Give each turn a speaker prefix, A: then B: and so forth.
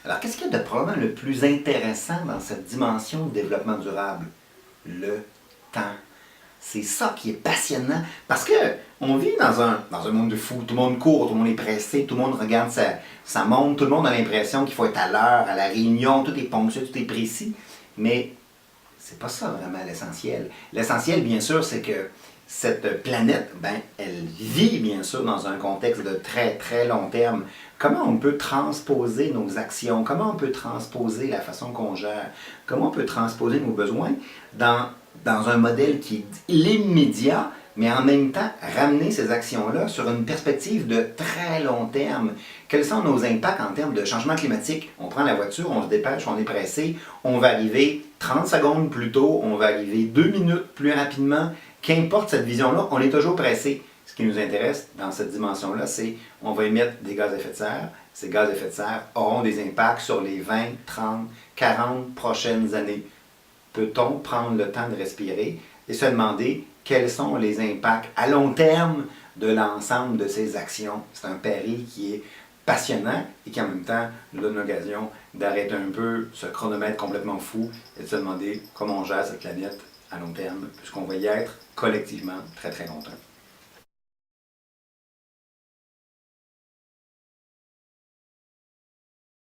A: Alors, qu'est-ce qu'il y a de probablement le plus intéressant dans cette dimension de développement durable? Le temps. C'est ça qui est passionnant. Parce que on vit dans un monde de fou. Tout le monde court, tout le monde est pressé, tout le monde regarde sa montre, tout le monde a l'impression qu'il faut être à l'heure, à la réunion, tout est ponctuel, tout est précis. Mais c'est pas ça vraiment l'essentiel. L'essentiel, bien sûr, c'est que cette planète, ben, elle vit bien sûr dans un contexte de très très long terme. Comment on peut transposer nos actions, comment on peut transposer la façon qu'on gère, comment on peut transposer nos besoins dans un modèle qui est l'immédiat, mais en même temps ramener ces actions-là sur une perspective de très long terme. Quels sont nos impacts en termes de changement climatique? On prend la voiture, on se dépêche, on est pressé, on va arriver 30 secondes plus tôt, on va arriver 2 minutes plus rapidement. Qu'importe cette vision-là, on est toujours pressé. Ce qui nous intéresse dans cette dimension-là, c'est on va émettre des gaz à effet de serre. Ces gaz à effet de serre auront des impacts sur les 20, 30, 40 prochaines années. Peut-on prendre le temps de respirer et se demander quels sont les impacts à long terme de l'ensemble de ces actions? C'est un pari qui est passionnant et qui en même temps nous donne l'occasion d'arrêter un peu ce chronomètre complètement fou et de se demander comment on gère cette planète à long terme, puisqu'on va y être collectivement très très longtemps.